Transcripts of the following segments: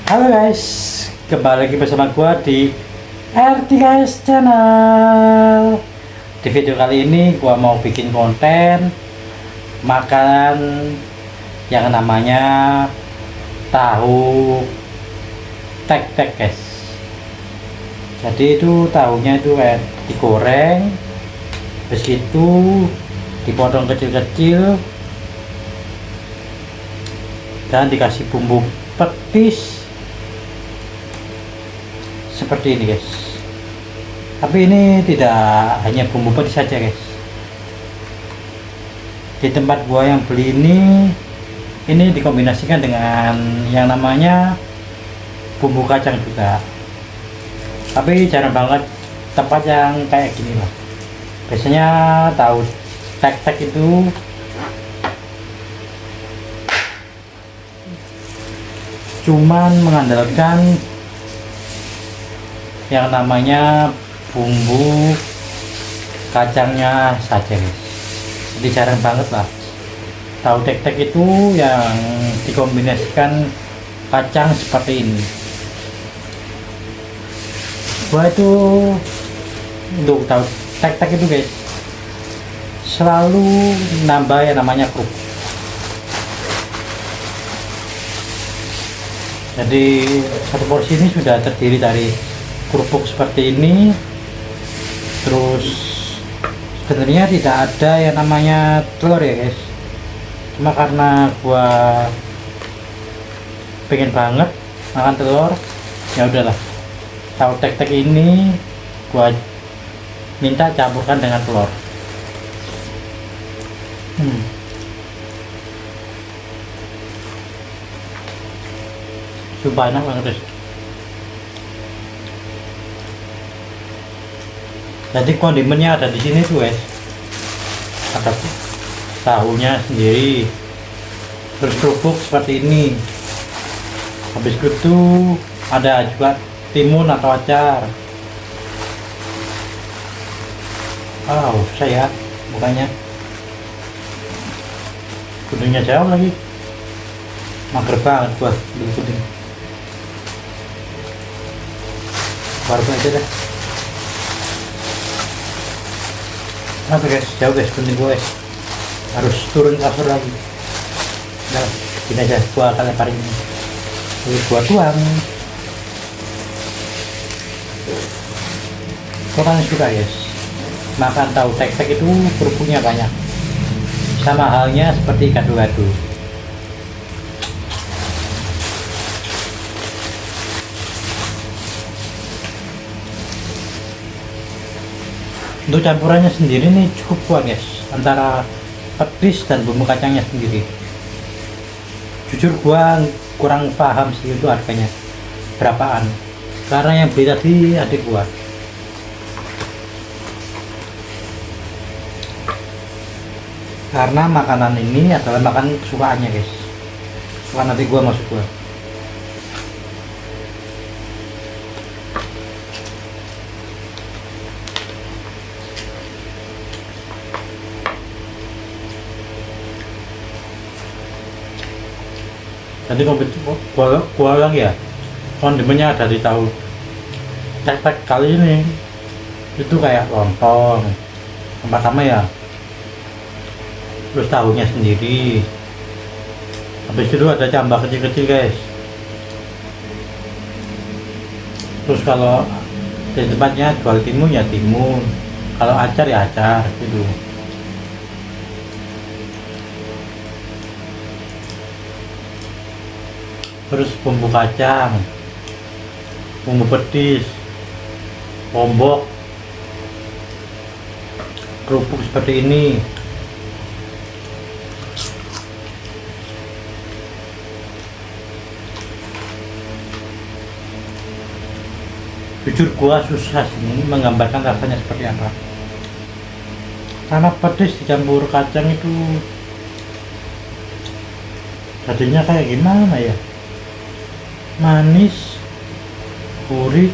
Halo guys, kembali lagi bersama gua di RT guys channel. Di video kali ini gua mau bikin konten makan yang namanya tahu tek-tek guys. Jadi itu tahunya itu kayak digoreng, habis itu dipotong kecil-kecil dan dikasih bumbu petis seperti ini guys. Tapi ini tidak hanya bumbu petis saja guys. Di tempat gua yang beli ini dikombinasikan dengan yang namanya bumbu kacang juga. Tapi jarang banget tempat yang kayak gini lah. Biasanya tahu tek-tek itu cuman mengandalkan yang namanya bumbu kacangnya saja guys. Jadi jarang banget lah tahu tek-tek itu yang dikombinasikan kacang seperti ini. Gua itu untuk tahu tek-tek itu guys selalu nambah yang namanya kerupuk. Jadi satu porsi ini sudah terdiri dari kerupuk seperti ini. Terus sebenarnya tidak ada yang namanya telur ya guys, cuma karena gua pengen banget makan telur, ya udahlah tahu tek-tek ini gua minta campurkan dengan telur. Sumpah enak banget guys. Jadi kondimennya ada di sini tuh guys. Ada tahunya sendiri, terus kerupuk seperti ini. Habis itu ada juga timun atau acar. Wow, saya bukannya kuningnya jauh lagi, mager banget gua beli kuning. Baru aja deh. Kenapa guys, jauh guys kuning gue guys. Harus turun kasur lagi. Udah, gini aja gua akan leparin ini. Terus gua tuang. Kurang suka guys makan tahu tek-tek itu kerupuknya banyak, sama halnya seperti gado-gado. Untuk campurannya sendiri nih cukup kuat guys, antara petis dan bumbu kacangnya sendiri. Jujur gua kurang paham sih itu harganya berapaan, karena yang beli tadi adik gua. Karena makanan ini adalah makanan kesukaannya guys, kesukaan adik gua maksud gua. Jadi gua lagi ya, kondimennya ada di tahu tek-tek kali ini itu kayak lontong pertama ya, terus tahunya sendiri, habis itu ada cambah kecil-kecil guys. Terus kalau di tempatnya jual timun ya timun, kalau acar ya acar gitu. Terus bumbu kacang, bumbu petis, lombok, kerupuk seperti ini. Jujur gua susah sih menggambarkan rasanya seperti apa, karena petis dicampur kacang itu jadinya kayak gimana ya, manis, gurih.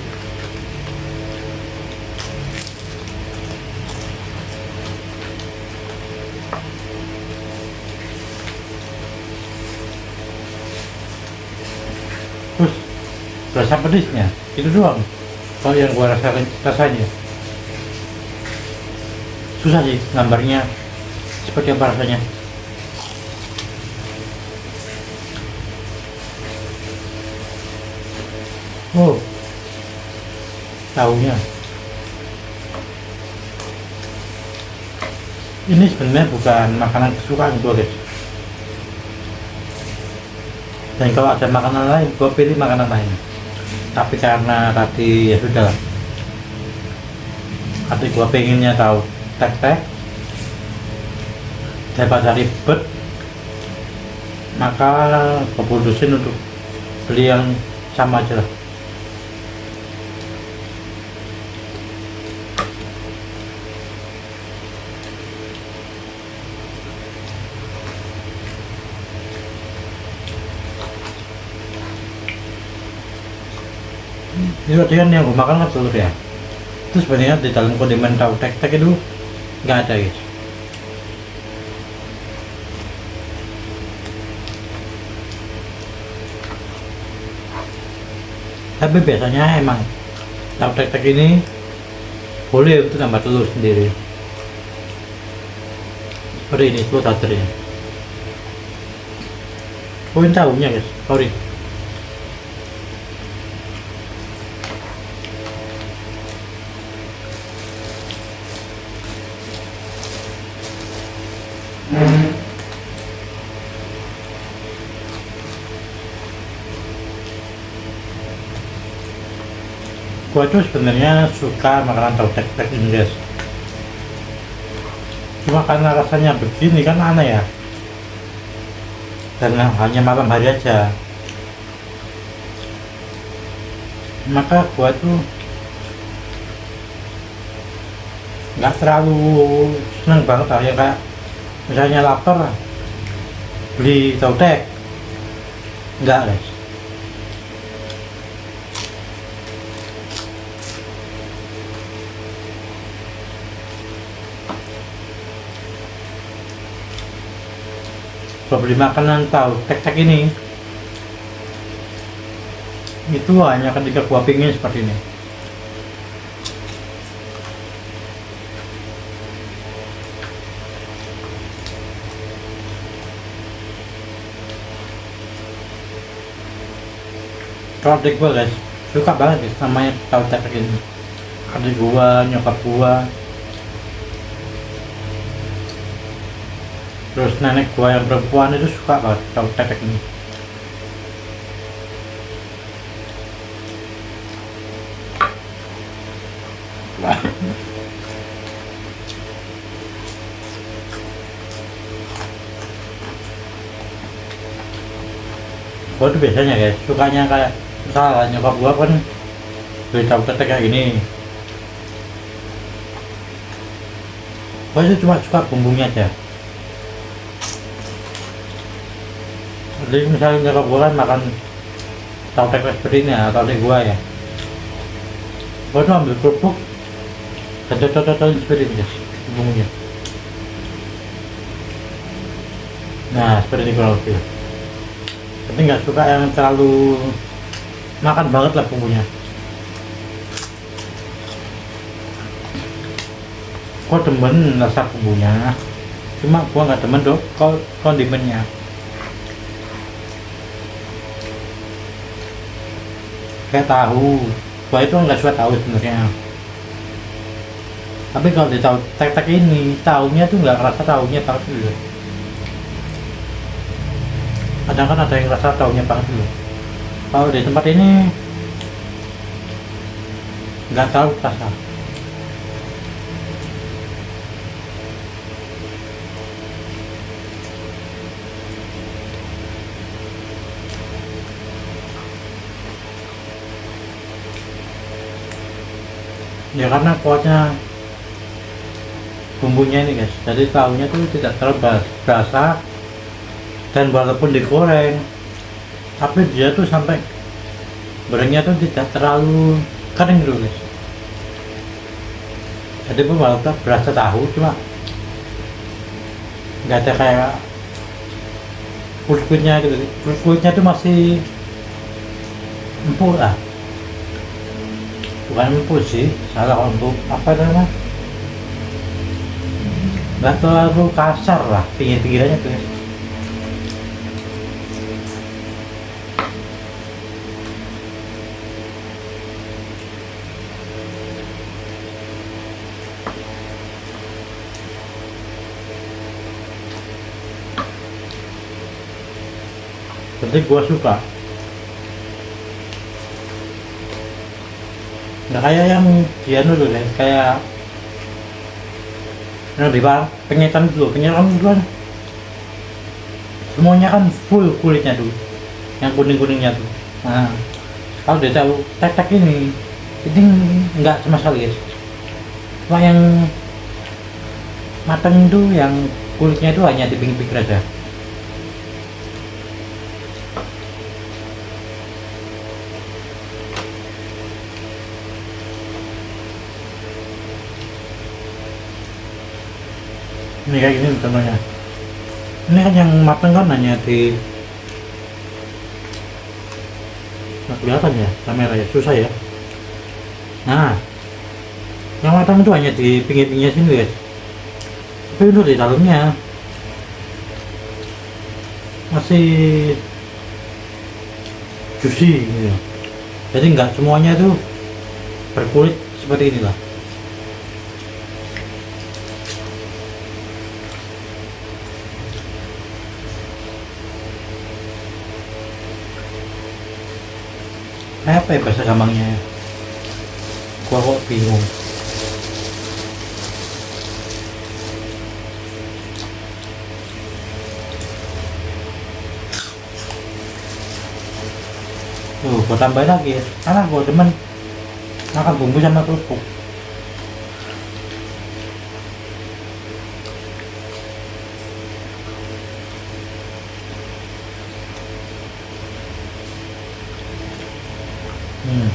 Terus rasa pedisnya itu doang kalau yang gua rasakan rasanya susah sih gambarnya seperti apa rasanya. Oh, tahunya ini sebenarnya bukan makanan kesukaan gua guys, dan kalau ada makanan lain gua pilih makanan lain, tapi karena tadi ya sudah, tadi gua pengennya tahu tek-tek daripada ribet, maka keputusin untuk beli yang sama aja lah. Ini tadi kan yang gue makan kan telur ya, terus sebenarnya di dalam kondimen tahu tek-tek itu nggak ada guys. Tapi biasanya emang tahu tek-tek ini boleh untuk tambah telur sendiri, seperti ini telur tadarnya. Poin tahunya guys, sorry. Gua tuh sebenarnya suka makanan tahu tek-tek ini guys, cuma karena rasanya begini kan aneh ya, karena hanya malam hari aja, maka gua tuh nggak terlalu seneng banget lah ya, kayak misalnya lapar beli tahu tek, enggak guys. Kalau beli makanan tahu tek-tek ini itu hanya ketika gua pingin seperti ini. Kalau adik gua guys suka banget guys namanya tahu tek-tek ini, adik gua, nyokap gua, terus nenek gua yang perempuan itu suka banget tahu tek-tek ini. Gua tuh biasanya guys sukanya kayak misalnya nyokap gua kan beli tahu tek-tek kayak gini, gua tuh cuma suka bumbunya aja. Jadi misalnya nyokap gua kan makan tahu tek-tek seperti ini atau adik gua ya, gua tuh ambil kerupuk dan cocok-cocokin seperti ini guys bumbunya. Nah seperti ini kurang lebih, tapi nggak suka yang terlalu makan banget lah bumbunya. Gua demen rasa bumbunya, cuma gua nggak demen dong kondimennya. Kayak tahu, gua itu nggak suka tahu sebenarnya, tapi kalau di tahu tek-tek ini tahunya tuh nggak kerasa tahunya banget dulu. Kadang kan ada yang rasa tahunya banget dulu. Kalau di tempat ini nggak tahu rasa. Ya karena kuatnya bumbunya ini guys, jadi tahunya tuh tidak terlalu berasa, dan walaupun digoreng tapi dia tuh sampai gorengnya tuh tidak terlalu kering dulu guys. Jadi pun walaupun berasa tahu cuma nggak ada kayak kulit-kulitnya gitu, kulit-kulitnya tuh masih empuk lah. bukan empuk sih, salah kalau untuk apa namanya, nggak terlalu kasar lah pinggir-pinggirannya tuh. Penting gua suka, nggak kayak yang dia dulu deh, kayak yang di penyetan dulu kan semuanya kan full kulitnya tuh, yang kuning-kuningnya tuh. Nah, kalau dia tahu tek-tek ini nggak sama sekali guys. Cuma yang matang itu yang kulitnya itu hanya di pinggir-pinggir aja. Ini kayak gini contohnya. Ini kan yang matang kan hanya di, nggak kelihatan ya kamera ya, susah ya. Nah, yang matang itu hanya di pinggir-pinggir sini guys, tapi itu di dalamnya masih juicy gitu. Jadi nggak semuanya tuh berkulit seperti inilah. Apa ya bahasa gampangnya, gua kok bingung. Gua tambahin lagi ya, karena gua demen makan bumbu sama kerupuk. hmm.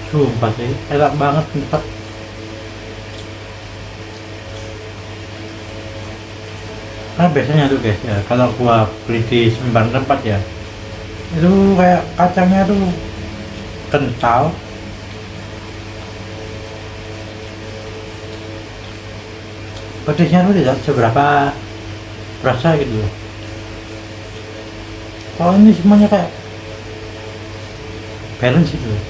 Sumpah sih, enak banget tempat. Karena biasanya tuh guys ya, kalau gua beli di sembarang tempat ya, itu kayak kacangnya tuh kental, pedasnya tuh tidak seberapa berasa gitu loh. Kalau ini semuanya kayak balance gitu loh.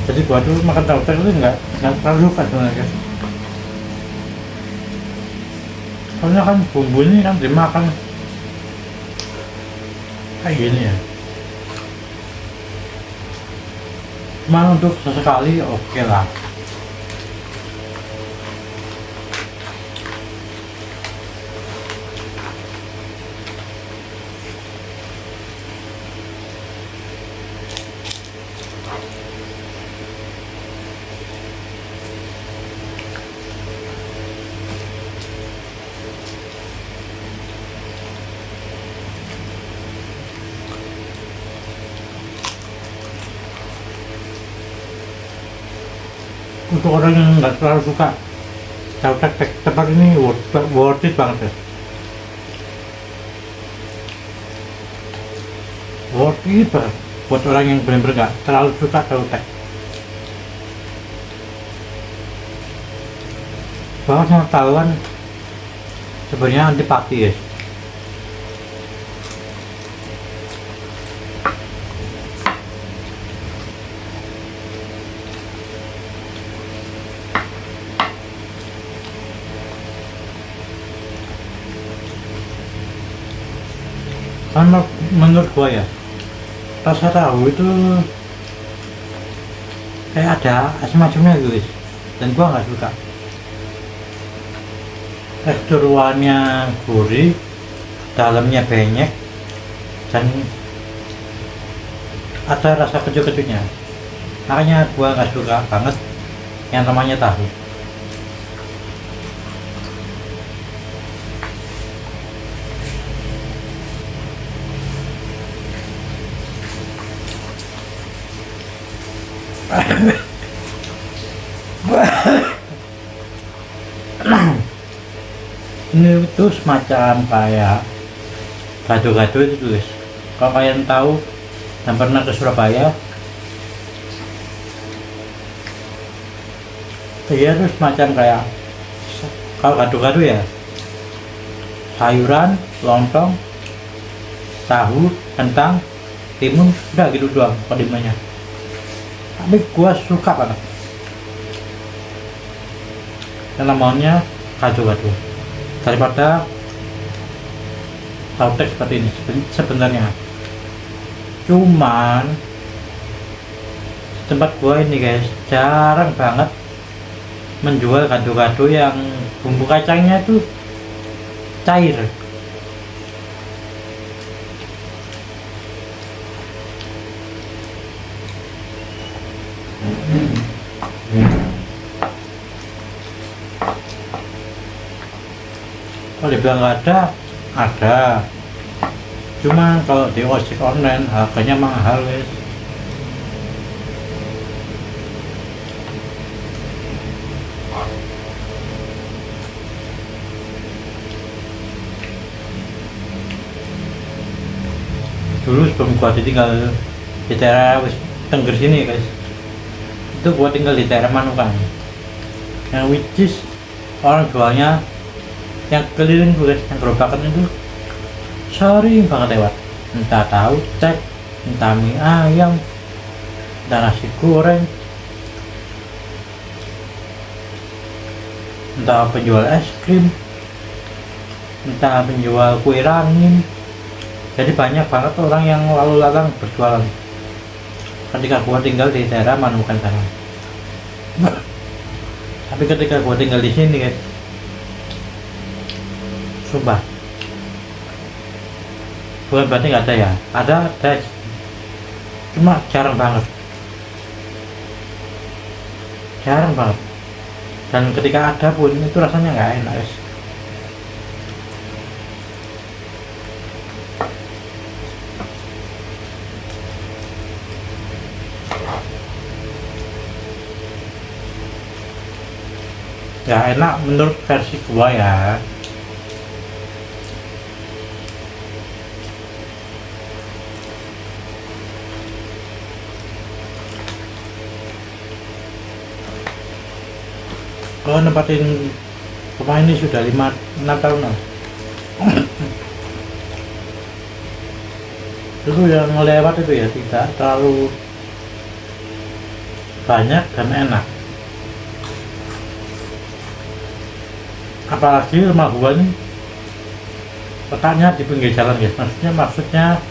Jadi gua tuh makan tahu tek itu nggak terlalu suka sebenarnya guys. Soalnya kan bumbu ini kan dimakan kayak gini ya. Cuma untuk sesekali oke lah. Untuk orang yang nggak terlalu suka tahu tek tempat ini worth it banget ya. Worth it banget buat orang yang benar-benar nggak terlalu suka tahu tek. Bahwa sama tahuan sebenarnya antipati ya. Karena menurut gua ya, rasa tahu itu kayak ada asam-asamnya guys, dan gua nggak suka. Tekstur warnanya gurih, dalamnya banyak dan ada rasa kecut-kecutnya, makanya gua nggak suka banget yang namanya tahu. Ini tuh semacam kayak gado-gado itu guys. Kalau kalian tahu dan pernah ke Surabaya, dia tuh semacam kayak, kalau gado-gado ya sayuran, lontong, tahu, kentang, timun, udah gitu doang kondimennya. Tapi gua suka banget yang namanya gado-gado daripada tautek seperti ini sebenarnya. Cuman tempat gua ini guys jarang banget menjual gado-gado yang bumbu kacangnya itu cair. Kalau dibilang nggak ada. Cuma kalau di ojek online harganya mahal guys. Dulu sebelum gua tinggal di daerah Tengger sini guys, itu gua tinggal di daerah Manukan, yang which is orang jualnya yang keliling tuh guys, yang gerobakan itu sering banget lewat, entah tahu cek, entah mie ayam, entah nasi goreng, entah penjual es krim, entah penjual kue rangin. Jadi banyak banget orang yang lalu lalang berjualan ketika gua tinggal di daerah Manukan sana. Tapi ketika gua tinggal di sini guys, sumpah, bukan berarti nggak ada ya, ada, cuma jarang banget, dan ketika ada pun itu rasanya nggak enak guys. Ya enak menurut versi gua ya. Kalau nempatin rumah ini sudah 5-6 tahun lah. Dulu yang lewat itu ya tidak terlalu banyak dan enak. Apalagi rumah gua ini letaknya di pinggir jalan guys, maksudnya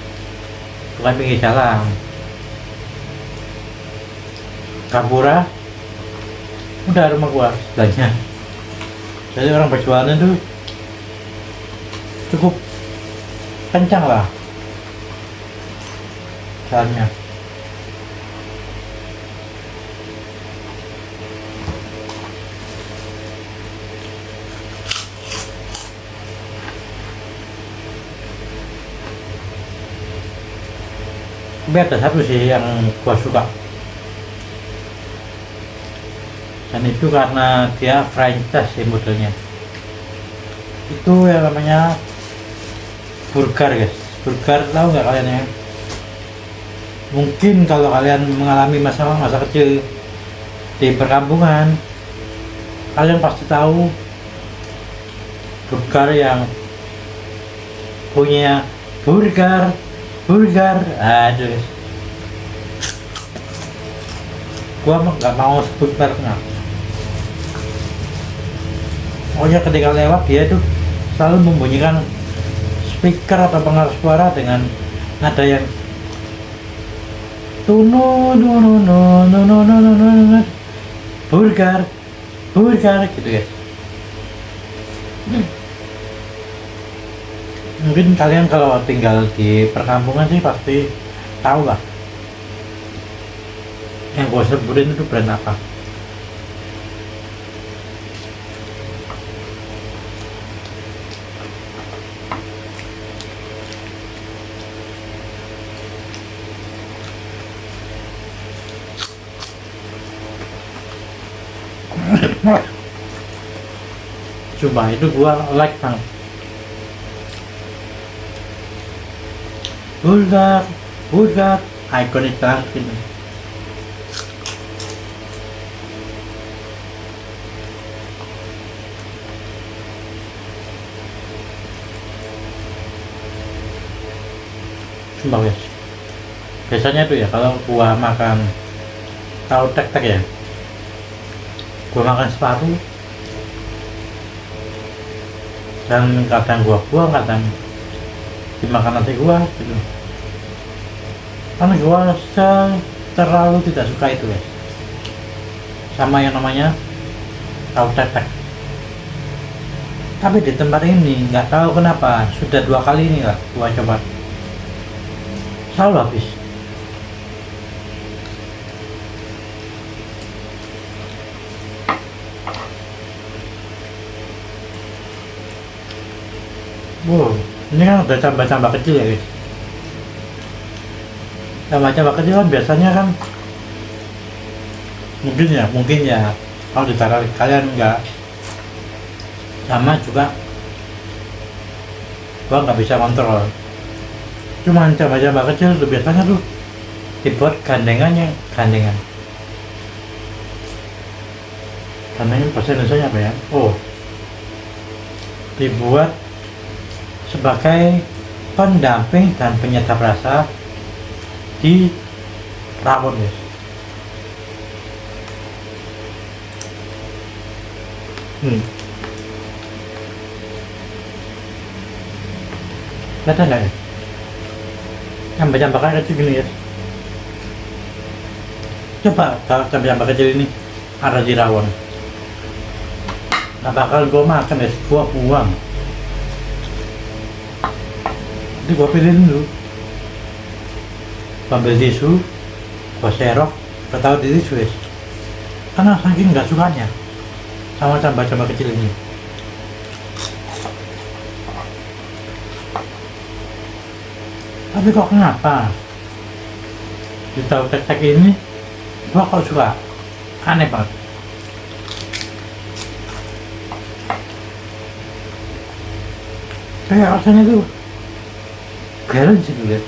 bukan pinggir jalan, Kampura udah rumah gua sebelahnya. Jadi orang berjualan itu cukup kencang lah jalannya. Tapi ada satu sih yang gua suka, dan itu karena dia franchise sih modelnya. Itu yang namanya burger guys. Burger, tahu nggak kalian ya? Mungkin kalau kalian mengalami masa kecil di perkampungan, kalian pasti tahu burger yang punya burger. Aduh, gua nggak mau sebut mereknya. Pokoknya ketika lewat dia itu selalu membunyikan speaker atau pengeras suara dengan nada yang tunu burger gitu guys. Mungkin kalian kalau tinggal di perkampungan sih pasti tahu lah yang gue sebutin itu brand apa. Coba itu gua like banget. Bulat, bulat, ikonik banget ini. Sumpah guys. Biasanya tuh ya kalau gua makan tahu tek-tek ya, gua makan separuh dan kadang gua buang, kadang dimakan nanti gua gitu. Karena gua terlalu tidak suka itu guys, sama yang namanya tahu tek-tek. Tapi di tempat ini nggak tahu kenapa sudah 2 kali ini lah gua coba, selalu habis. Wow, ini kan udah cambah-cambah kecil ya guys. Cambah-cambah kecil kan biasanya kan mungkin ya kalau ditaruh kalian nggak sama juga, gua nggak bisa kontrol. Cuman cambah-cambah kecil tuh biasanya tuh dibuat gandengan bahasa Indonesia apa ya? Oh, dibuat sebagai pendamping dan penyedap rasa di rawon guys. Kelihatan nggak ya? Cabai-cabai kecil gini ya. Coba cabai-cabai kecil ini ada di rawon. Nggak bakal gue makan guys, gue buang. Jadi gue pilihin dulu, gue ambil tisu, gue serok, gue taruh di tisu guys. Karena saking nggak sukanya sama cabai-cabai kecil ini. Tapi kok kenapa di tahu tek-tek ini gua kok suka, aneh banget. Kayak rasanya tuh balance gitu lihat,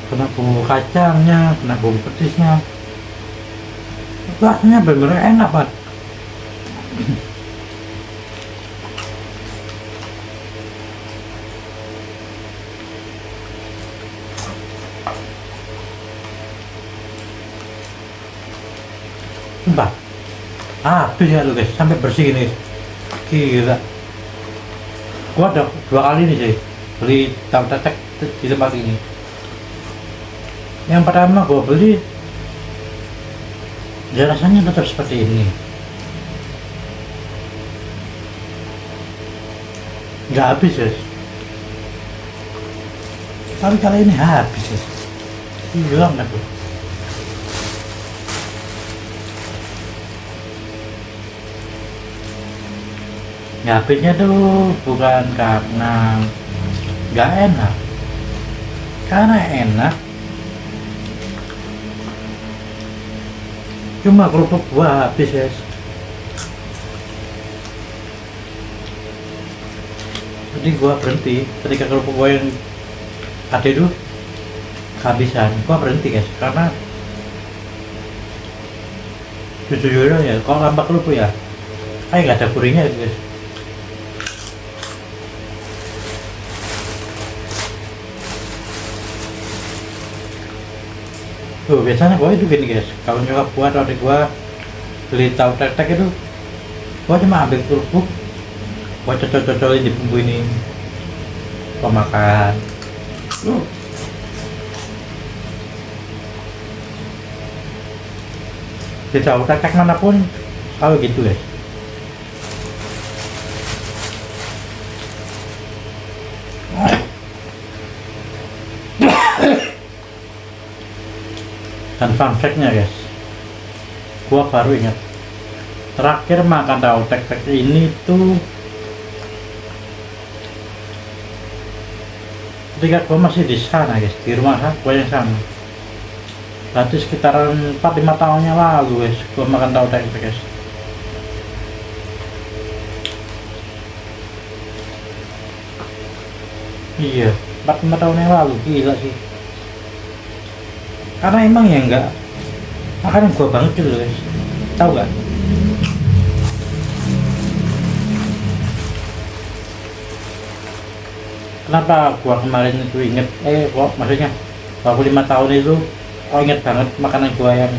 kena bumbu kacangnya, kena bumbu petisnya, rasanya bener-bener enak banget. Sumpah habis ya lu guys, sampai bersih gini gila. Gua ada 2 kali nih sih beli tahu tek di tempat ini. Yang pertama gua beli ya rasanya tetap seperti ini, nggak habis guys. Tapi kali ini habis guys, hilang aku. Ya habisnya tuh bukan karena nggak enak, karena enak. Cuma kerupuk gua habis guys. Jadi gua berhenti ketika kerupuk gua yang ada itu kehabisan. Gua berhenti guys, karena jujur ya kalau nambah kerupuk ya kayak nggak ada gurihnya guys. Tuh biasanya gua itu gini guys, kalau nyokap gua atau adik gua beli tahu tek-tek itu, gua cuma ambil kerupuk, gua cocok-cocolin di bumbu ini, gua makan. Di tahu tek-tek manapun kalau gitu guys. Dan fun fact-nya guys, gua baru ingat terakhir makan tahu tek-tek ini tuh ketika gua masih di sana guys, di rumah gua yang sama. Berarti sekitaran 4-5 tahunnya lalu guys, gua makan tahu tek-tek guys. Iya, 4-5 tahun yang lalu, gila sih. Karena emang ya enggak makanan gua banget gitu guys, tahu gak? Kenapa gua kemarin itu inget, kok maksudnya waktu 5 tahun itu kok inget banget makanan gua yang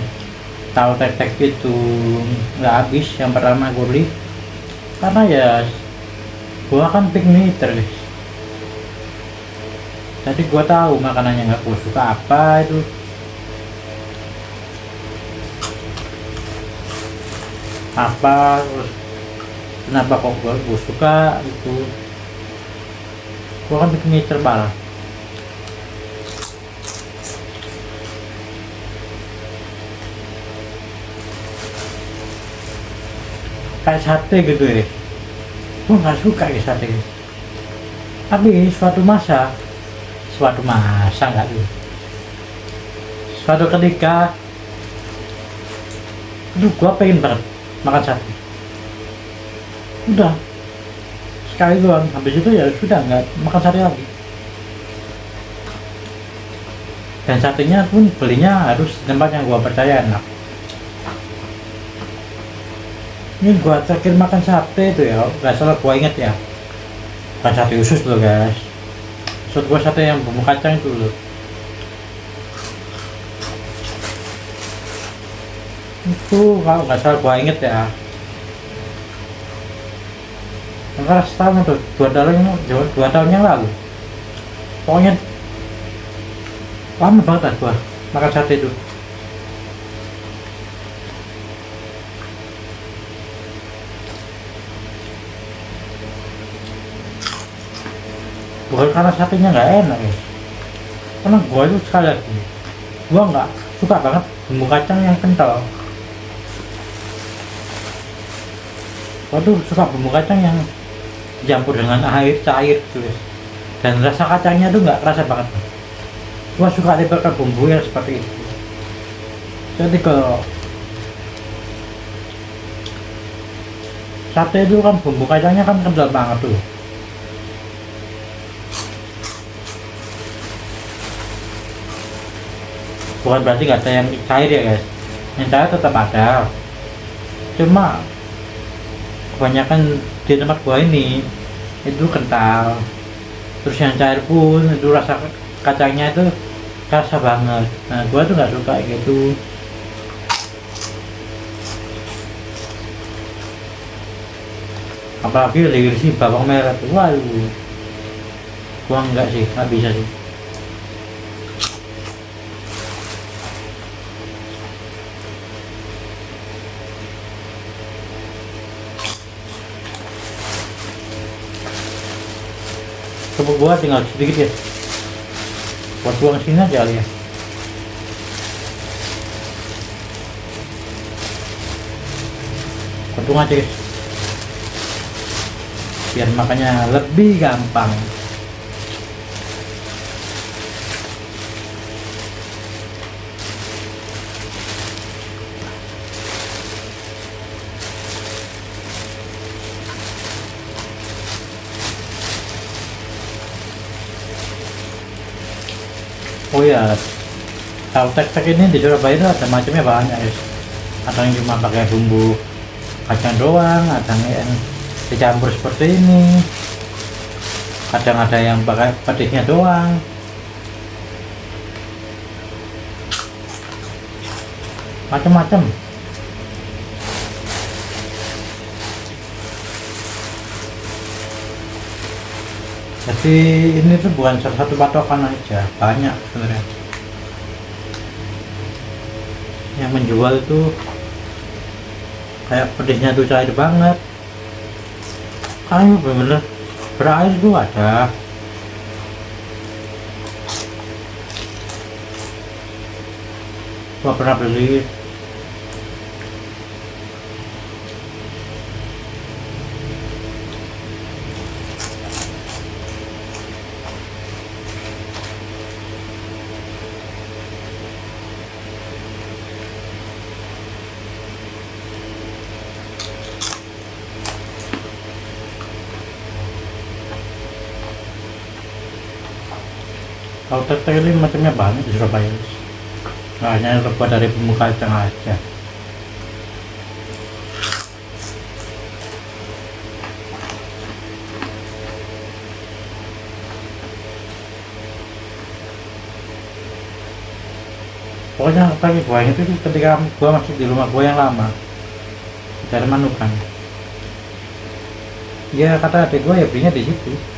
tahu tek-tek itu nggak habis yang pertama gua beli, karena ya gua kan pick me eater guys. Jadi gua tahu makanannya nggak gua suka apa itu. Apa terus kenapa kok gue suka itu, gue kan bikin terbalas kayak sate gitu ya. Gue nggak suka ya sate, tapi suatu masa nggak tuh, suatu ketika gue pengen banget makan sate, udah sekali doang, habis itu ya sudah nggak makan sate lagi. Dan satenya pun belinya harus di tempat yang gua percaya enak. Ini gua terakhir makan sate itu ya, nggak salah gua inget ya, bukan sate usus loh guys, maksud gua sate yang bumbu kacang itu loh. Itu kalau nggak salah gua inget ya, enggak setahun tuh, 2 tahun yang lalu, pokoknya lama banget lah gua makan sate itu. Bukan karena satenya nggak enak ya, karena gua itu sekali lagi gua nggak suka banget bumbu kacang yang kental. Waduh, suka bumbu kacang yang dicampur dengan air cair gitu guys. Dan rasa kacangnya tuh nggak kerasa banget. Gua suka tipe bumbu yang seperti itu. Jadi kalau sate itu kan bumbu kacangnya kan kental banget tuh. Bukan berarti nggak ada yang cair ya guys, yang cair tetap ada, cuma kebanyakan di tempat gua ini itu kental. Terus yang cair pun itu rasa kacangnya itu kerasa banget. Nah gua tuh nggak suka gitu. Apalagi si bawang merah tuh, waduh, gua nggak sih, nggak bisa sih. Coba gua tinggal sedikit ya, buat buang sini aja kali ya. Potong aja guys, biar makannya lebih gampang. Oh ya, tahu tek-tek ini di Surabaya itu ada macamnya banyak guys. Ada yang cuma pakai bumbu kacang doang, ada yang dicampur seperti ini, kadang ada yang pakai pedesnya doang. Macam-macam. Jadi ini tuh bukan salah satu patokan aja, banyak sebenarnya yang menjual itu. Kayak pedesnya tuh cair banget, kayak bener-bener berair tuh ada. gua pernah beli. Kalau tete ini macamnya banyak di Surabaya. Nggak hanya terbuat dari bumbu kacang aja. Pokoknya pagi goreng itu ketika gua masih di rumah gua yang lama, dari Manukan. Ya kata adik gua ya belinya di situ.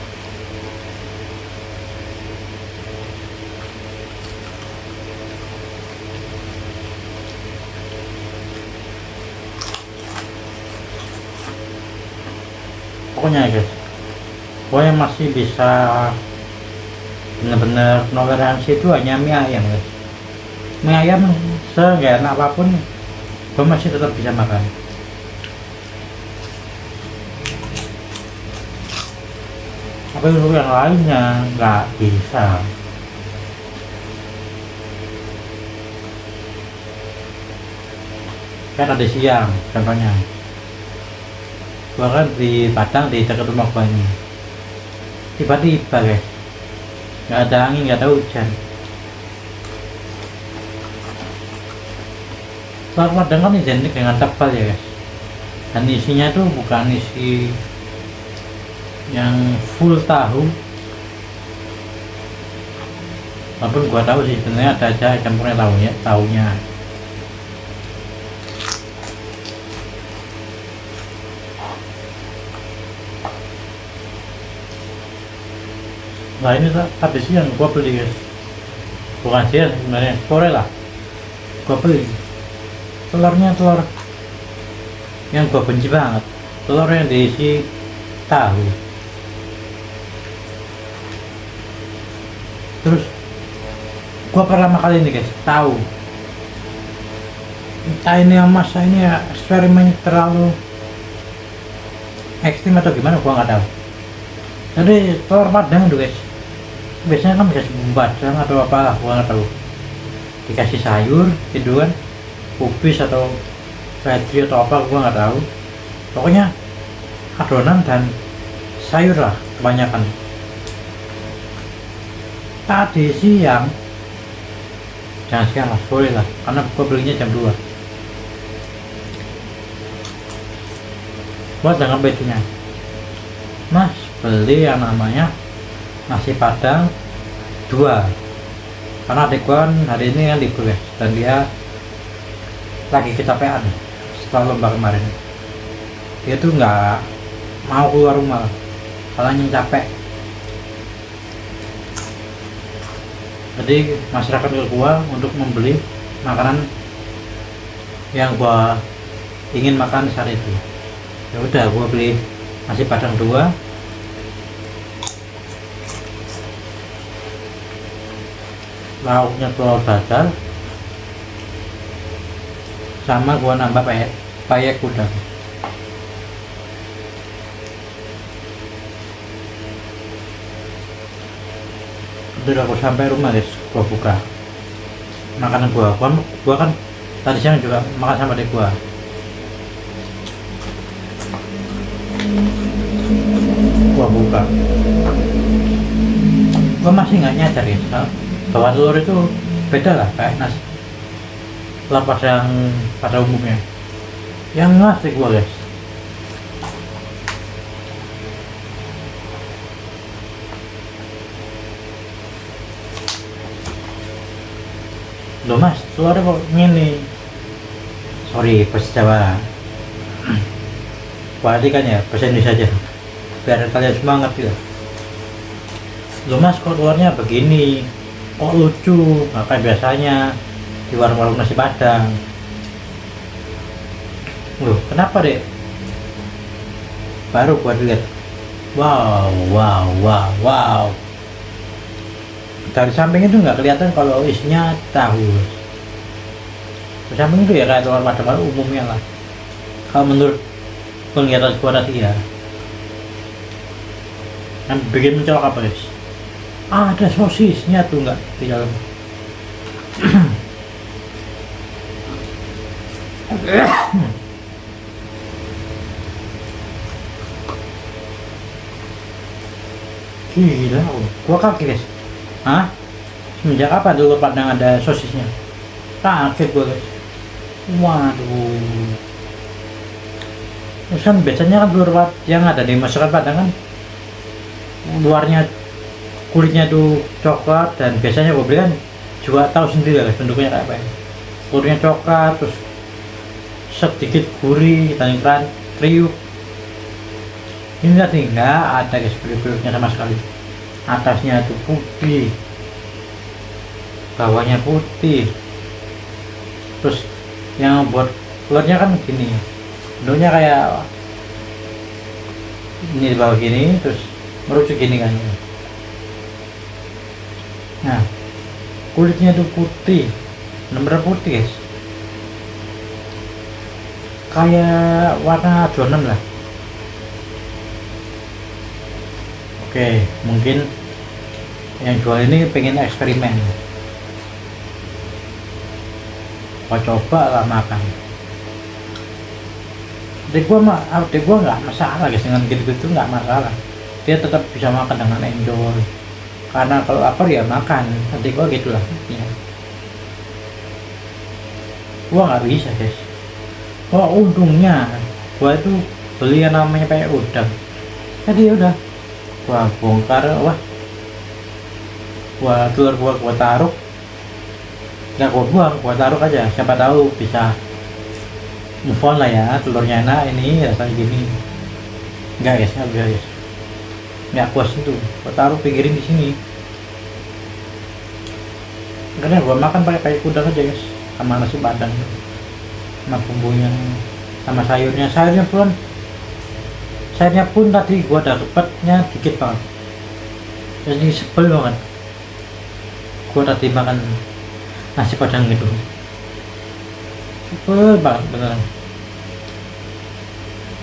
Pokoknya guys, pokoknya masih bisa bener-bener toleransi itu hanya mie ayam guys. Mie ayam seenggak enak apapun gue masih tetap bisa makan. Tapi untuk yang lainnya nggak bisa. Kan ada siang contohnya, gua kan di Padang di dekat rumah gua ini, tiba-tiba guys nggak ada angin, nggak ada hujan. Telur Padang kan identik dengan tebal ya guys, dan isinya tuh bukan isi yang full tahu, walaupun gua tahu sih sebenarnya ada aja campurnya tahunya. Nah ini tadi siang gua beli guys, bukan siang sebenarnya, sore lah gua beli telurnya, telur yang gua benci banget, telur yang diisi tahu. Terus gua pertama kali ini guys tahu, entah ini yang masa ini ya eksperimen terlalu ekstrim atau gimana gua nggak tahu. Jadi telur Padang tuh guys biasanya kan dikasih bumbu padang atau apalah gua nggak tahu, dikasih sayur gitu kan, kubis atau veggie atau apa gua nggak tahu, pokoknya adonan dan sayur lah kebanyakan. Tadi siang, jangan siang lah, sore lah, karena gua belinya jam 2. Gua jangan bedanya, Mas beli yang namanya nasi Padang 2, karena adik gua kan hari ini kan libur guys, dan dia lagi kecapean setelah lomba kemarin. Dia tuh nggak mau keluar rumah soalnya capek. Jadi masyarakat ke gua untuk membeli makanan yang gua ingin makan saat itu. Ya udah gua beli nasi Padang 2, lauknya telur dadar, sama gua nambah payek udang. Udah aku sampai rumah guys, gua buka makanan gua kan tadi siang juga makan sama adik gua. Gua buka, gua masih nggak nyadar ya bahwa telur itu beda lah kayak nasi telur Padang pada umumnya. Yang ngasih gua guys, loh mas telurnya kok gini, sorry bahasa Jawa, kan ya bahasa Indonesia aja biar kalian semua ngerti lah. Loh mas kok telurnya begini, kok lucu, nah, kayak biasanya di warung-warung nasi Padang. Loh kenapa dek? Baru gua lihat, wow, dari samping itu nggak kelihatan kalau isinya tahu. samping itu ya kayak telur padang umumnya lah kalau menurut penglihatan gua tadi ya. Yang bikin mencolok apa guys? Ada sosisnya tuh nggak di dalam. Gila, gua kaget guys. Hah? Semenjak kapan telur padang ada sosisnya? Kaget gua guys. Waduh. Terus kan biasanya kan telur yang ada di masakan padang kan luarnya kulitnya tuh coklat, dan biasanya gue beli kan juga tahu sendiri lah bentuknya kayak apa ya. Telurnya coklat terus sedikit gurih dan kriuk. Ini lihat nih, nggak ada guys kriuk-kriuknya sama sekali. Atasnya tuh putih, bawahnya putih. Terus yang buat telurnya kan gini, bentuknya kayak ini di bawah gini, terus merucut gini kan. Nah, kulitnya tuh putih, bener-bener putih guys, kayak warna adonan lah. Oke, mungkin yang jual ini pengen eksperimen, gua coba lah makan. Adik gua nggak masalah guys dengan gitu-gitu, nggak masalah, dia tetap bisa makan dengan enjoy. Karena kalau lapar ya makan, adik gua gitulah ya. Gua nggak bisa guys. Wah, untungnya gua itu beli yang namanya kayak udang. Jadi udah gua bongkar, telur gua taruh, nggak gua buang, gua taruh aja, siapa tahu bisa move on lah ya, telurnya enak ini rasanya gini. Enggak guys, nggak puas itu, gua taruh pinggirin di sini. Karena gua makan pakai udang aja guys, sama nasi padang, sama bumbunya, sama sayurnya pun tadi gua dapatnya dikit banget, jadi sebel banget. Gua tadi makan nasi padang gitu, sebel banget beneran.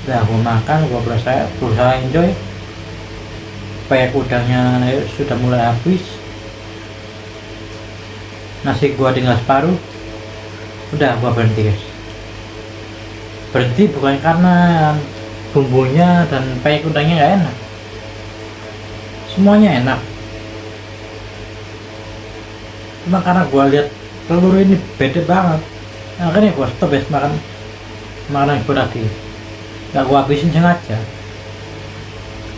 Udah gua makan, gua berusaha enjoy. Pakai udangnya sudah mulai habis, nasi gua tinggal separuh. Udah gua berhenti guys. Berhenti bukan karena bumbunya dan pakai udangnya nggak enak, semuanya enak, cuma karena gua lihat telur ini beda banget, akhirnya gua stop guys makan makanan gua tadi. Nggak gua habisin sengaja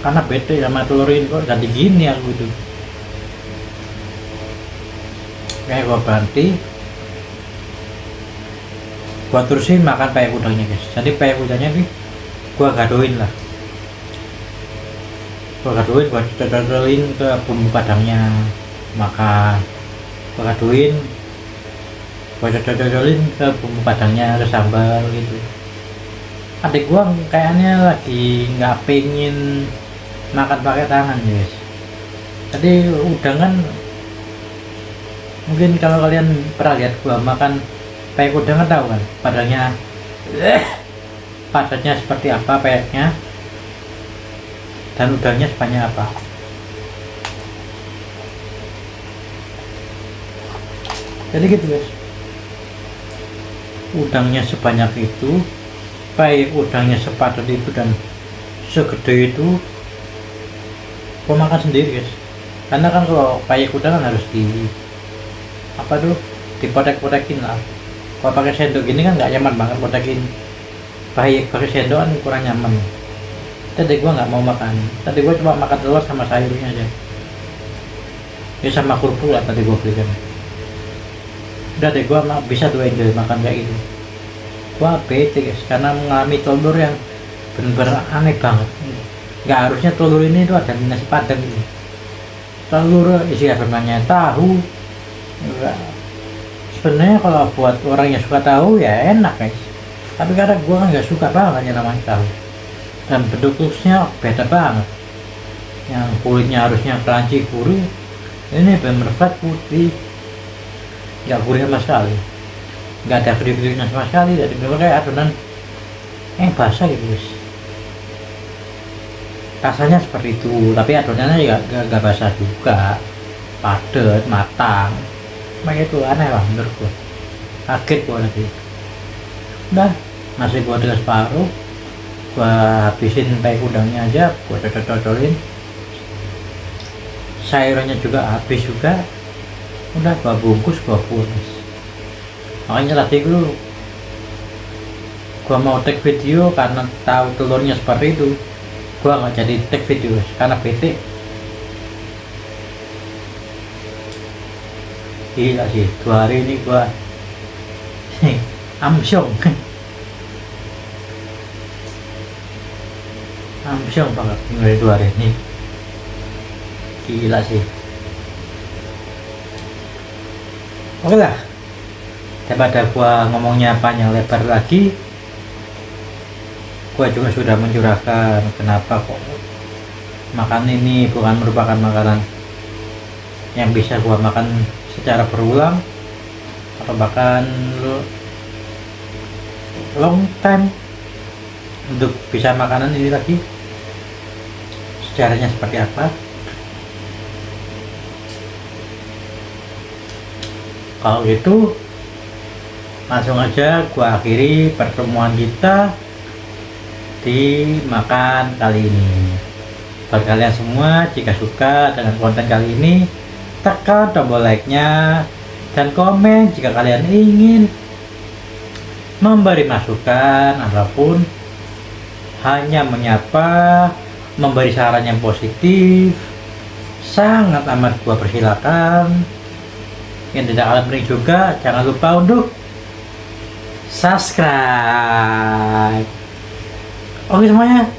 karena beda sama telur ini, kok ganti gini aku gitu. Kayak gua berhenti, gua terusin makan pakai udangnya guys. Jadi pakai udangnya nih gua gadoin, gua cocolin ke bumbu padangnya, makan. Gua cocolin ke bumbu padangnya, ke sambal gitu. Adik gua kayaknya lagi nggak pengen makan pakai tangan guys. Jadi udang kan, mungkin kalau kalian pernah lihat gua makan pakai udang kan tahu kan padatnya seperti apa payeknya, dan udangnya sebanyak apa. Jadi gitu guys, udangnya sebanyak itu, payek udangnya sepadat itu dan segede itu, gua makan sendiri guys. Karena kan kalau payek udang kan harus dipotek-potekin lah. Kalau pakai sendok gini kan nggak nyaman banget potekin. Pakai sendok kan kurang nyaman. Tadi gua nggak mau makan, tadi gua cuma makan telur sama sayurnya aja ya, sama kerupuk lah tadi gua belikan. Udah deh, gua bisa tuh enjoy makan kayak gitu. Gua bete guys karena mengalami telur yang bener-bener aneh banget. Nggak harusnya telur ini tuh ada di nasi padang gitu. Telur isi sebenarnya tahu. Sebenarnya kalau buat orang yang suka tahu ya enak guys, tapi karena gua kan nggak suka banget yang namanya tahu, dan bentuknya beda banget. Yang kulitnya harusnya crunchy gurih, ini bener-bener flat putih, nggak gurih sama sekali. nggak ada kriuk-kriuknya sama sekali, jadi bener kayak adonan basah gitu guys. Rasanya seperti itu, tapi adonannya juga nggak basah juga, padat matang. Makanya itu aneh lah menurut gua, kaget gua lagi. Udah, nasi gua tinggal separuh, gua habisin pakai udangnya aja, gua cocol-cocolin, sayurannya juga habis juga, udah gua bungkus gua pulas. Makanya tadi gua mau take video karena tahu telurnya seperti itu, gua nggak jadi take video karena bete. Gila sih, 2 hari ini gua amsyong amsyong banget dari 2 hari ini, gila sih. Oke lah, daripada gua ngomongnya panjang lebar lagi, gua juga sudah mencurahkan kenapa kok makan ini bukan merupakan makanan yang bisa gua makan secara berulang atau bahkan long time untuk bisa makanan ini lagi. Sejarahnya seperti apa? Kalau gitu langsung aja gua akhiri pertemuan kita di makan kali ini. Buat kalian semua, jika suka dengan konten kali ini, tekan tombol like-nya dan komen jika kalian ingin memberi masukan apapun, hanya menyapa, memberi saran yang positif, sangat amat gua persilakan. Yang tidak kalah penting juga, jangan lupa untuk subscribe. Oke semuanya,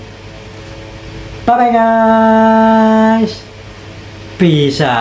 bye bye guys, bisa.